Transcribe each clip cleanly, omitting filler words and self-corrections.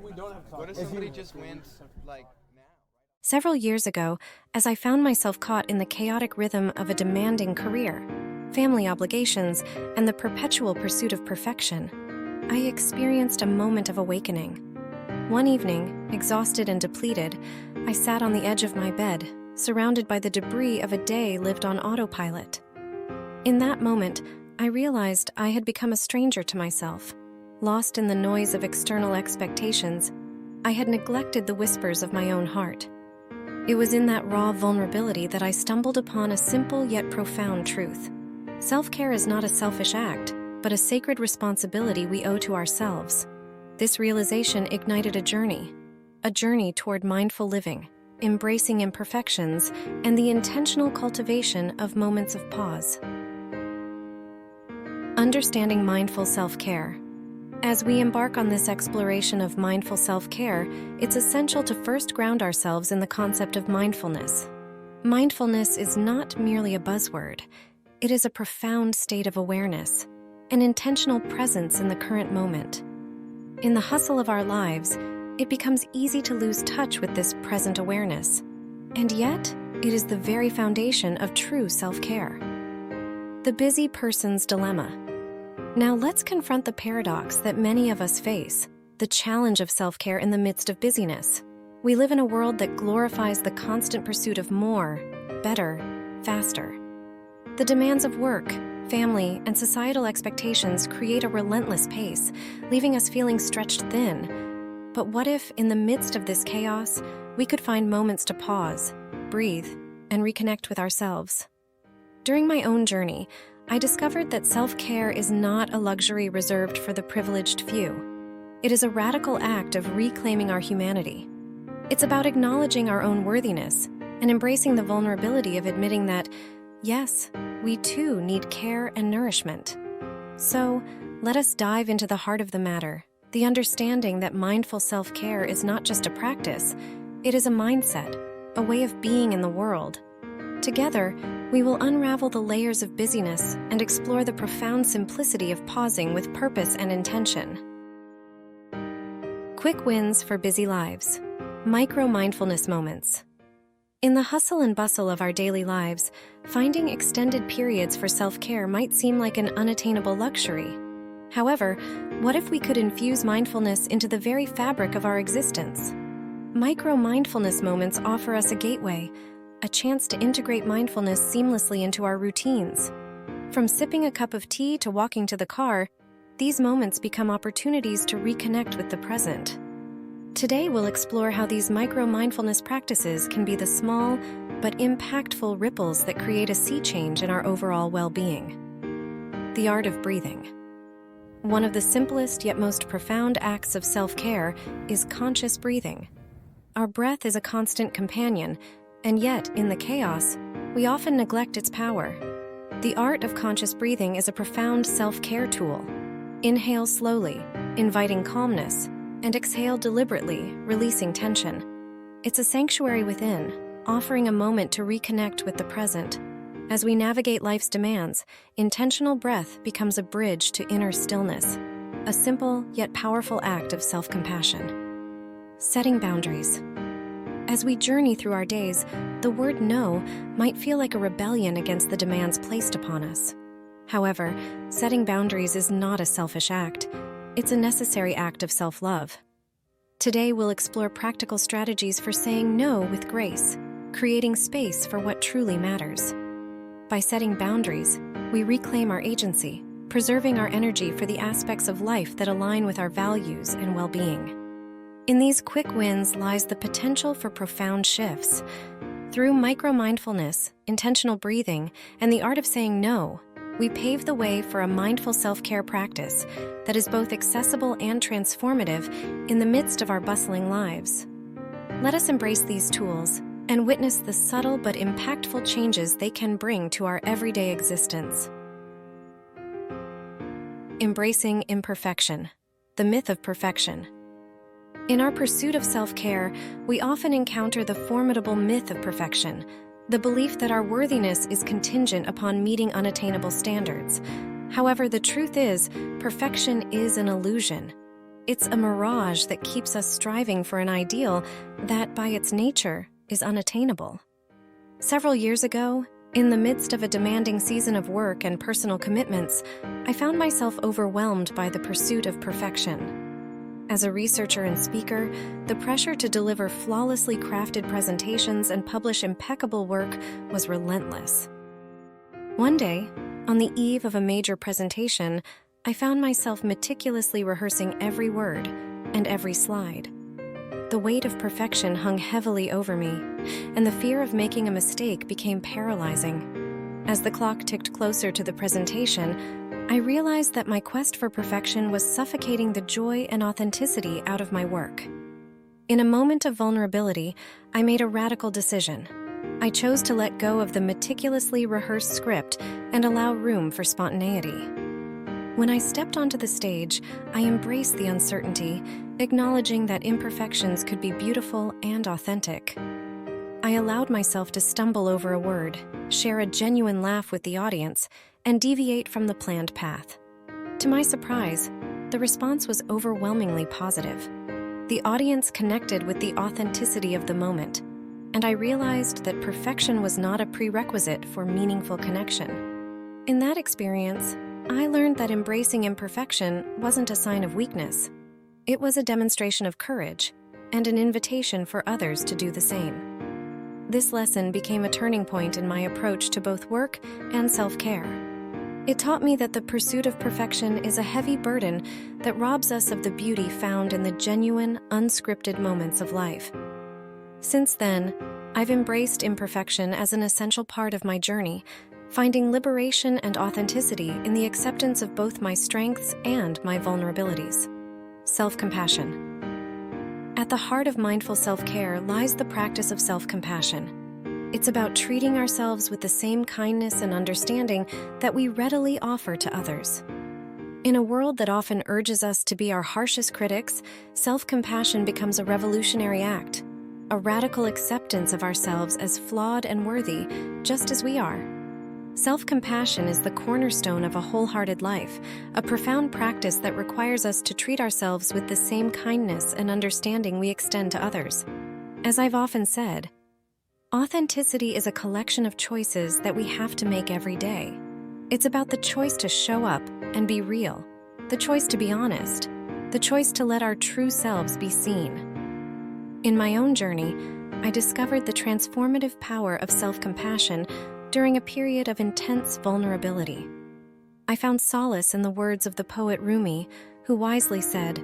We don't have to talk. What if somebody just went like now? Several years ago, as I found myself caught in the chaotic rhythm of a demanding career, family obligations, and the perpetual pursuit of perfection, I experienced a moment of awakening. One evening, exhausted and depleted, I sat on the edge of my bed, surrounded by the debris of a day lived on autopilot. In that moment, I realized I had become a stranger to myself. Lost in the noise of external expectations, I had neglected the whispers of my own heart. It was in that raw vulnerability that I stumbled upon a simple yet profound truth. Self-care is not a selfish act, but a sacred responsibility we owe to ourselves. This realization ignited a journey toward mindful living, embracing imperfections, and the intentional cultivation of moments of pause. Understanding mindful self-care. As we embark on this exploration of mindful self-care, it's essential to first ground ourselves in the concept of mindfulness. Mindfulness is not merely a buzzword. It is a profound state of awareness, an intentional presence in the current moment. In the hustle of our lives, it becomes easy to lose touch with this present awareness. And yet, it is the very foundation of true self-care. The busy person's dilemma. Now let's confront the paradox that many of us face, the challenge of self-care in the midst of busyness. We live in a world that glorifies the constant pursuit of more, better, faster. The demands of work, family, and societal expectations create a relentless pace, leaving us feeling stretched thin. But what if, in the midst of this chaos, we could find moments to pause, breathe, and reconnect with ourselves? During my own journey, I discovered that self-care is not a luxury reserved for the privileged few. It is a radical act of reclaiming our humanity. It's about acknowledging our own worthiness and embracing the vulnerability of admitting that, yes, we too need care and nourishment. So, let us dive into the heart of the matter, the understanding that mindful self-care is not just a practice, it is a mindset, a way of being in the world. Together, we will unravel the layers of busyness and explore the profound simplicity of pausing with purpose and intention. Quick wins for busy lives. Micro-mindfulness moments. In the hustle and bustle of our daily lives, finding extended periods for self-care might seem like an unattainable luxury. However, what if we could infuse mindfulness into the very fabric of our existence? Micro-mindfulness moments offer us a gateway, a chance to integrate mindfulness seamlessly into our routines. From sipping a cup of tea to walking to the car, these moments become opportunities to reconnect with the present. Today, we'll explore how these micro-mindfulness practices can be the small but impactful ripples that create a sea change in our overall well-being. The art of breathing. One of the simplest yet most profound acts of self-care is conscious breathing. Our breath is a constant companion, and yet, in the chaos, we often neglect its power. The art of conscious breathing is a profound self-care tool. Inhale slowly, inviting calmness, and exhale deliberately, releasing tension. It's a sanctuary within, offering a moment to reconnect with the present. As we navigate life's demands, intentional breath becomes a bridge to inner stillness, a simple yet powerful act of self-compassion. Setting boundaries. As we journey through our days, the word no might feel like a rebellion against the demands placed upon us. However, setting boundaries is not a selfish act. It's a necessary act of self-love. Today, we'll explore practical strategies for saying no with grace, creating space for what truly matters. By setting boundaries, we reclaim our agency, preserving our energy for the aspects of life that align with our values and well-being. In these quick wins lies the potential for profound shifts. Through micro-mindfulness, intentional breathing, and the art of saying no, we pave the way for a mindful self-care practice that is both accessible and transformative in the midst of our bustling lives. Let us embrace these tools and witness the subtle but impactful changes they can bring to our everyday existence. Embracing imperfection, the myth of perfection. In our pursuit of self-care, we often encounter the formidable myth of perfection, the belief that our worthiness is contingent upon meeting unattainable standards. However, the truth is, perfection is an illusion. It's a mirage that keeps us striving for an ideal that, by its nature, is unattainable. Several years ago, in the midst of a demanding season of work and personal commitments, I found myself overwhelmed by the pursuit of perfection. As a researcher and speaker, the pressure to deliver flawlessly crafted presentations and publish impeccable work was relentless. One day, on the eve of a major presentation, I found myself meticulously rehearsing every word and every slide. The weight of perfection hung heavily over me, and the fear of making a mistake became paralyzing. As the clock ticked closer to the presentation, I realized that my quest for perfection was suffocating the joy and authenticity out of my work. In a moment of vulnerability, I made a radical decision. I chose to let go of the meticulously rehearsed script and allow room for spontaneity. When I stepped onto the stage, I embraced the uncertainty, acknowledging that imperfections could be beautiful and authentic. I allowed myself to stumble over a word, share a genuine laugh with the audience, and deviate from the planned path. To my surprise, the response was overwhelmingly positive. The audience connected with the authenticity of the moment, and I realized that perfection was not a prerequisite for meaningful connection. In that experience, I learned that embracing imperfection wasn't a sign of weakness. It was a demonstration of courage and an invitation for others to do the same. This lesson became a turning point in my approach to both work and self-care. It taught me that the pursuit of perfection is a heavy burden that robs us of the beauty found in the genuine, unscripted moments of life. Since then, I've embraced imperfection as an essential part of my journey, finding liberation and authenticity in the acceptance of both my strengths and my vulnerabilities. Self-compassion. At the heart of mindful self-care lies the practice of self-compassion. It's about treating ourselves with the same kindness and understanding that we readily offer to others. In a world that often urges us to be our harshest critics, self-compassion becomes a revolutionary act, a radical acceptance of ourselves as flawed and worthy, just as we are. Self-compassion is the cornerstone of a wholehearted life, a profound practice that requires us to treat ourselves with the same kindness and understanding we extend to others. As I've often said, authenticity is a collection of choices that we have to make every day. It's about the choice to show up and be real, the choice to be honest, the choice to let our true selves be seen. In my own journey, I discovered the transformative power of self-compassion during a period of intense vulnerability. I found solace in the words of the poet Rumi, who wisely said,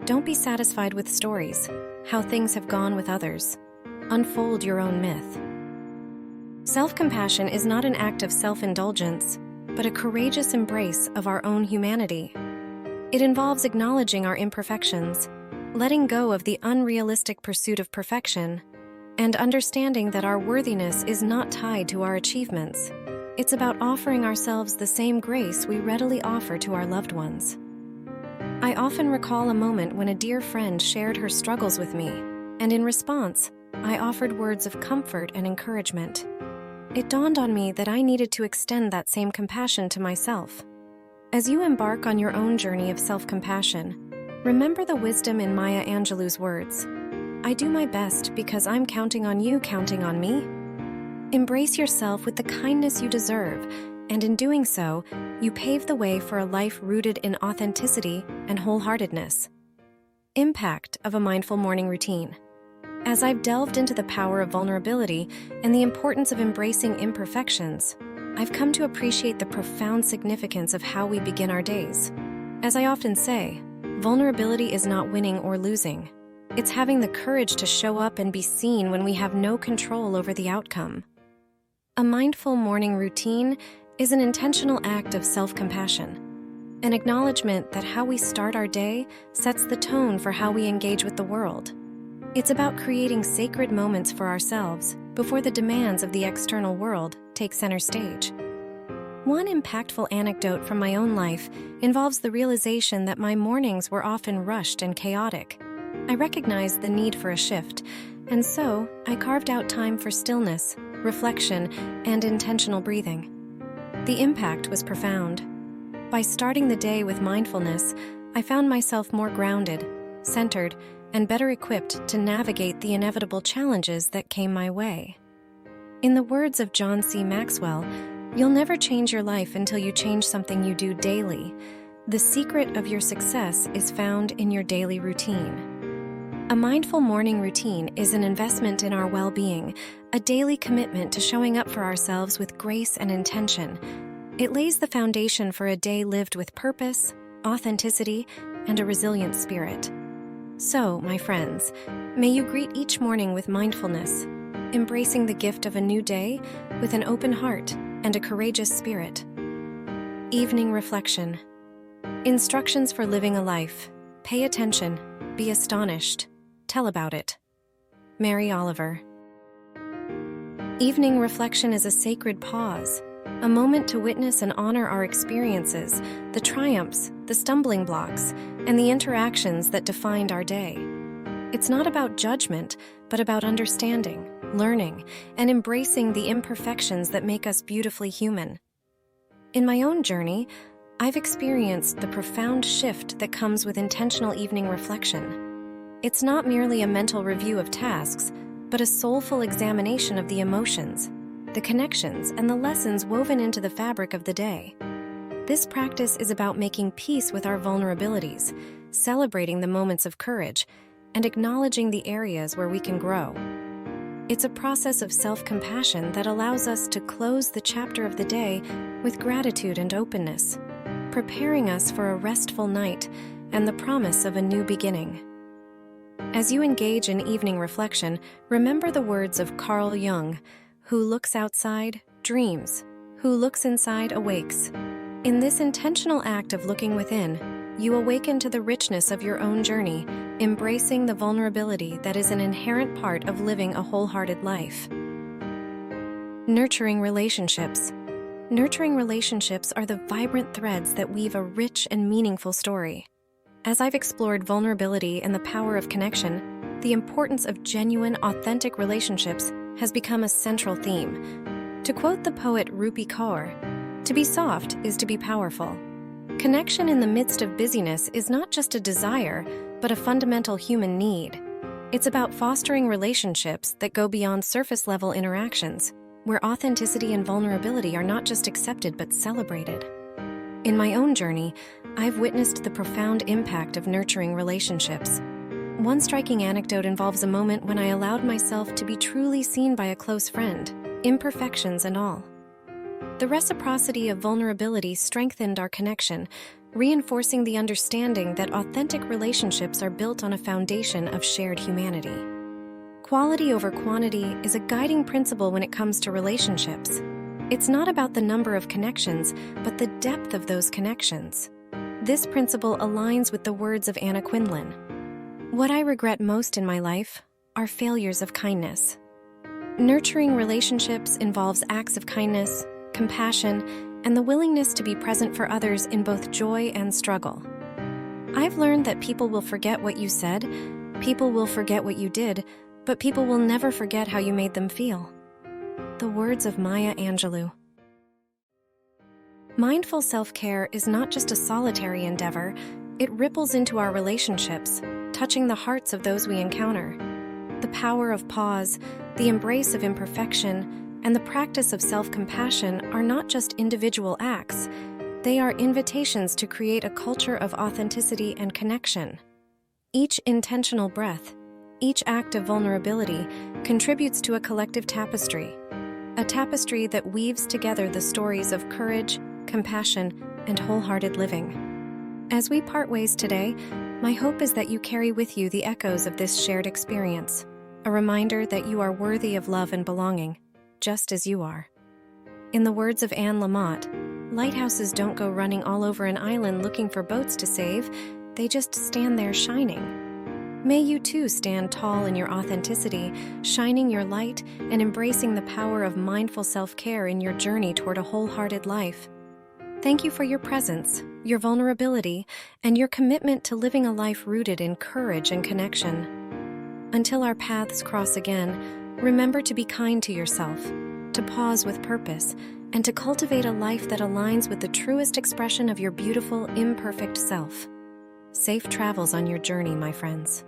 "Don't be satisfied with stories, how things have gone with others. Unfold your own myth." Self-compassion is not an act of self-indulgence, but a courageous embrace of our own humanity. It involves acknowledging our imperfections, letting go of the unrealistic pursuit of perfection, and understanding that our worthiness is not tied to our achievements. It's about offering ourselves the same grace we readily offer to our loved ones. I often recall a moment when a dear friend shared her struggles with me, and in response, I offered words of comfort and encouragement. It dawned on me that I needed to extend that same compassion to myself. As you embark on your own journey of self-compassion, remember the wisdom in Maya Angelou's words, "I do my best because I'm counting on you counting on me." Embrace yourself with the kindness you deserve, and in doing so, you pave the way for a life rooted in authenticity and wholeheartedness. Impact of a mindful morning routine. As I've delved into the power of vulnerability and the importance of embracing imperfections, I've come to appreciate the profound significance of how we begin our days. As I often say, vulnerability is not winning or losing. It's having the courage to show up and be seen when we have no control over the outcome. A mindful morning routine is an intentional act of self-compassion, an acknowledgement that how we start our day sets the tone for how we engage with the world. It's about creating sacred moments for ourselves before the demands of the external world take center stage. One impactful anecdote from my own life involves the realization that my mornings were often rushed and chaotic. I recognized the need for a shift, and so I carved out time for stillness, reflection, and intentional breathing. The impact was profound. By starting the day with mindfulness, I found myself more grounded, centered, and better equipped to navigate the inevitable challenges that came my way. In the words of John C. Maxwell, "You'll never change your life until you change something you do daily. The secret of your success is found in your daily routine." A mindful morning routine is an investment in our well-being, a daily commitment to showing up for ourselves with grace and intention. It lays the foundation for a day lived with purpose, authenticity, and a resilient spirit. So, my friends, may you greet each morning with mindfulness, embracing the gift of a new day with an open heart and a courageous spirit. Evening reflection. Instructions for living a life. Pay attention. Be astonished. Tell about it. Mary Oliver. Evening reflection is a sacred pause, a moment to witness and honor our experiences, the triumphs, the stumbling blocks, and the interactions that defined our day. It's not about judgment, but about understanding, learning, and embracing the imperfections that make us beautifully human. In my own journey, I've experienced the profound shift that comes with intentional evening reflection. It's not merely a mental review of tasks, but a soulful examination of the emotions, the connections, and the lessons woven into the fabric of the day. This practice is about making peace with our vulnerabilities, celebrating the moments of courage, and acknowledging the areas where we can grow. It's a process of self-compassion that allows us to close the chapter of the day with gratitude and openness, preparing us for a restful night and the promise of a new beginning. As you engage in evening reflection, remember the words of Carl Jung, "Who looks outside, dreams. Who looks inside, awakes." In this intentional act of looking within, you awaken to the richness of your own journey, embracing the vulnerability that is an inherent part of living a wholehearted life. Nurturing relationships. Nurturing relationships are the vibrant threads that weave a rich and meaningful story. As I've explored vulnerability and the power of connection, the importance of genuine, authentic relationships has become a central theme. To quote the poet Rupi Kaur, "To be soft is to be powerful." Connection in the midst of busyness is not just a desire, but a fundamental human need. It's about fostering relationships that go beyond surface-level interactions, where authenticity and vulnerability are not just accepted but celebrated. In my own journey, I've witnessed the profound impact of nurturing relationships. One striking anecdote involves a moment when I allowed myself to be truly seen by a close friend, imperfections and all. The reciprocity of vulnerability strengthened our connection, reinforcing the understanding that authentic relationships are built on a foundation of shared humanity. Quality over quantity is a guiding principle when it comes to relationships. It's not about the number of connections, but the depth of those connections. This principle aligns with the words of Anna Quindlen. "What I regret most in my life are failures of kindness." Nurturing relationships involves acts of kindness, compassion, and the willingness to be present for others in both joy and struggle. I've learned that people will forget what you said, people will forget what you did, but people will never forget how you made them feel. The words of Maya Angelou. Mindful self-care is not just a solitary endeavor, it ripples into our relationships, touching the hearts of those we encounter. The power of pause, the embrace of imperfection, and the practice of self-compassion are not just individual acts, they are invitations to create a culture of authenticity and connection. Each intentional breath, each act of vulnerability contributes to a collective tapestry, a tapestry that weaves together the stories of courage, compassion, and wholehearted living. As we part ways today, my hope is that you carry with you the echoes of this shared experience, a reminder that you are worthy of love and belonging, just as you are. In the words of Anne Lamott, lighthouses don't go running all over an island looking for boats to save, they just stand there shining. May you too stand tall in your authenticity, shining your light and embracing the power of mindful self-care in your journey toward a wholehearted life. Thank you for your presence, your vulnerability, and your commitment to living a life rooted in courage and connection. Until our paths cross again, remember to be kind to yourself, to pause with purpose, and to cultivate a life that aligns with the truest expression of your beautiful, imperfect self. Safe travels on your journey, my friends.